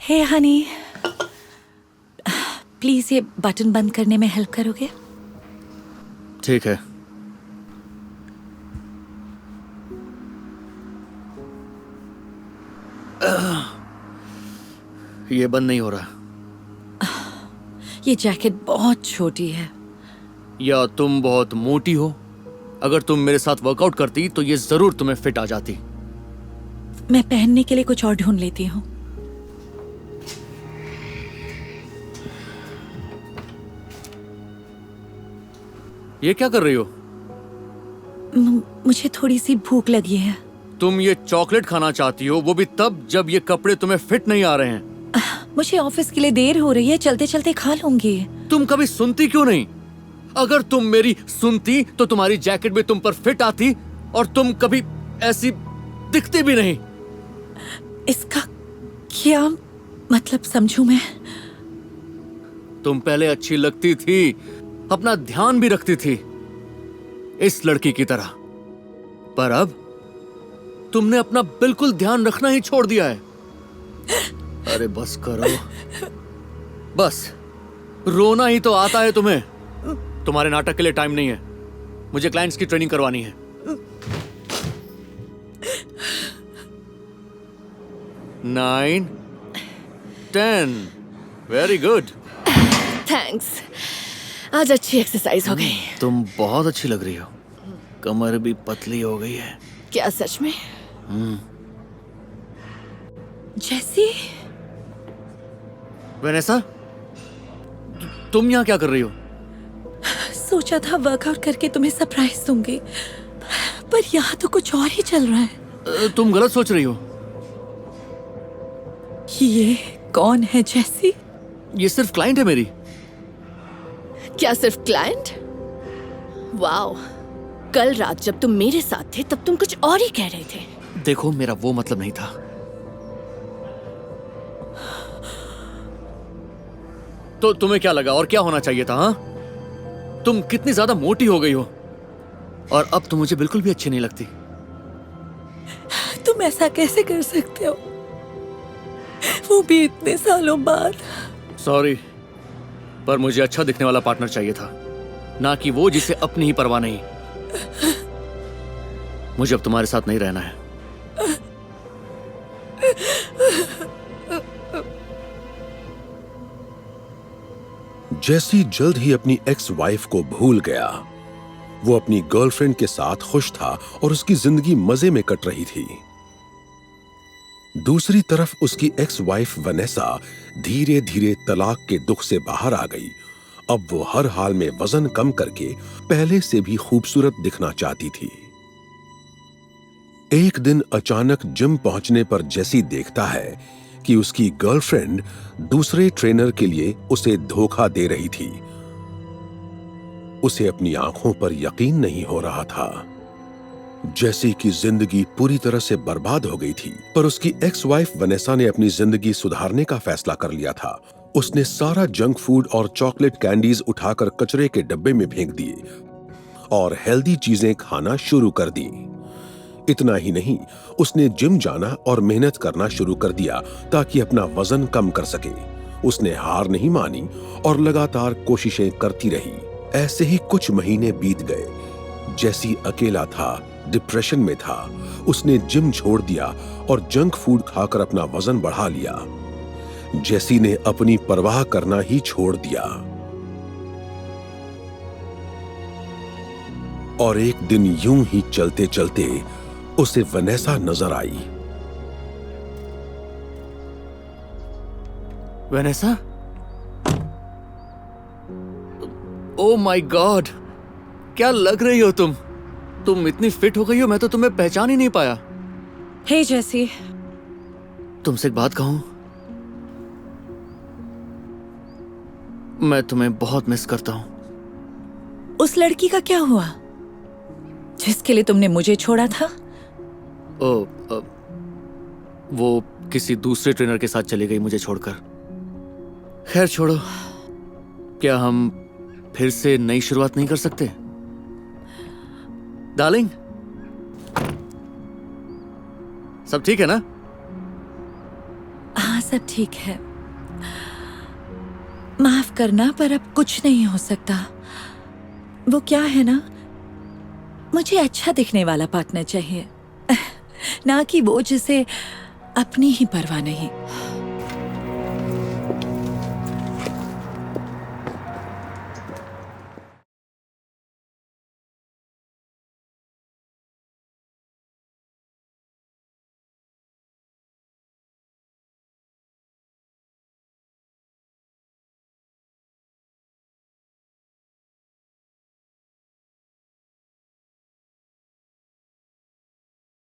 हे Honey, please ये button बंद करने में हेल्प करोगे? ठीक है। ये बंद नहीं हो रहा। ये जैकेट बहुत छोटी है। या तुम बहुत मोटी हो। अगर तुम मेरे साथ वर्कआउट करती तो ये जरूर तुम्हें फिट आ जाती। मैं पहनने के लिए कुछ और ढूंढ लेती हूँ। ये क्या कर रही हो? मुझे थोड़ी सी भूख लगी है। तुम ये चॉकलेट खाना चाहती हो, वो भी तब जब ये कपड़े तुम्हें फिट नहीं आ रहे हैं। मुझे ऑफिस के लिए देर हो रही है, चलते चलते खा लूंगी। तुम कभी सुनती क्यों नहीं? अगर तुम मेरी सुनती तो तुम्हारी जैकेट भी तुम पर फिट आती और तुम कभी ऐसी दिखती भी नहीं। इसका क्या मतलब समझूं मैं? तुम पहले अच्छी लगती थी, अपना ध्यान भी रखती थी, इस लड़की की तरह। पर अब तुमने अपना बिल्कुल ध्यान रखना ही छोड़ दिया है। अरे बस करो, बस रोना ही तो आता है तुम्हें। तुम्हारे नाटक के लिए टाइम नहीं है, मुझे क्लाइंट्स की ट्रेनिंग करवानी है। 9, 10, वेरी गुड। थैंक्स, आज अच्छी एक्सरसाइज हो गई। तुम बहुत अच्छी लग रही हो, कमर भी पतली हो गई है। क्या सच में? जैसी? वेनेसा, तुम यहाँ क्या कर रही हो? सोचा था वर्कआउट करके तुम्हें सरप्राइज दूंगी, पर यहाँ तो कुछ और ही चल रहा है। तुम गलत सोच रही हो। ये कौन है जैसी? ये सिर्फ क्लाइंट है मेरी। क्या सिर्फ क्लाइंट? वाओ, कल रात जब तुम मेरे साथ थे तब तुम कुछ और ही कह रहे थे। देखो, मेरा वो मतलब नहीं था। तो तुम्हें क्या लगा और क्या होना चाहिए था? हाँ, तुम कितनी ज्यादा मोटी हो गई हो और अब तो मुझे बिल्कुल भी अच्छी नहीं लगती। तुम ऐसा कैसे कर सकते हो, वो भी इतने सालों बाद? सॉरी, पर मुझे अच्छा दिखने वाला पार्टनर चाहिए था, ना कि वो जिसे अपनी ही परवाह नहीं। मुझे अब तुम्हारे साथ नहीं रहना है। जैसी जल्द ही अपनी एक्स वाइफ को भूल गया। वो अपनी गर्लफ्रेंड के साथ खुश था और उसकी जिंदगी मजे में कट रही थी। दूसरी तरफ उसकी एक्स वाइफ वनेसा धीरे धीरे तलाक के दुख से बाहर आ गई। अब वो हर हाल में वजन कम करके पहले से भी खूबसूरत दिखना चाहती थी। एक दिन अचानक जिम पहुंचने पर जैसी देखता है कि उसकी गर्लफ्रेंड दूसरे ट्रेनर के लिए उसे धोखा दे रही थी। उसे अपनी आंखों पर यकीन नहीं हो रहा था। जैसी की जिंदगी पूरी तरह से बर्बाद हो गई थी, पर उसकी एक्स वाइफ वनेसा ने अपनी जिंदगी सुधारने का फैसला कर लिया था। उसने सारा जंक फूड और चॉकलेट कैंडीज उठाकर कचरे के डब्बे में फेंक दिए और हेल्दी चीजें खाना शुरू कर दी। इतना ही नहीं, उसने जिम जाना और मेहनत करना शुरू कर दिया ताकि अपना वजन कम कर सके। उसने हार नहीं मानी और लगातार कोशिशें करती रही। ऐसे ही कुछ महीने बीत गए। जैसी अकेला था, डिप्रेशन में था। उसने जिम छोड़ दिया और जंक फूड खाकर अपना वजन बढ़ा लिया। जैसी ने अपनी परवाह करना ही छोड़ दिया। और एक दिन यूं ही चलते चलते उसे वनेसा नजर आई। वेनेसा? ओ माय गॉड, क्या लग रही हो तुम? तुम इतनी फिट हो गई हो, मैं तो तुम्हें पहचान ही नहीं पाया। हे जैसी, तुमसे एक बात कहूं? मैं तुम्हें बहुत मिस करता हूं। उस लड़की का क्या हुआ जिसके लिए तुमने मुझे छोड़ा था? वो किसी दूसरे ट्रेनर के साथ चली गई मुझे छोड़कर। खैर छोड़ो, क्या हम फिर से नई शुरुआत नहीं कर सकते? डार्लिंग, सब ठीक है ना? हाँ, सब ठीक है। माफ करना, पर अब कुछ नहीं हो सकता। वो क्या है ना, मुझे अच्छा दिखने वाला पार्टनर चाहिए, ना कि वो जिसे अपनी ही परवाह नहीं।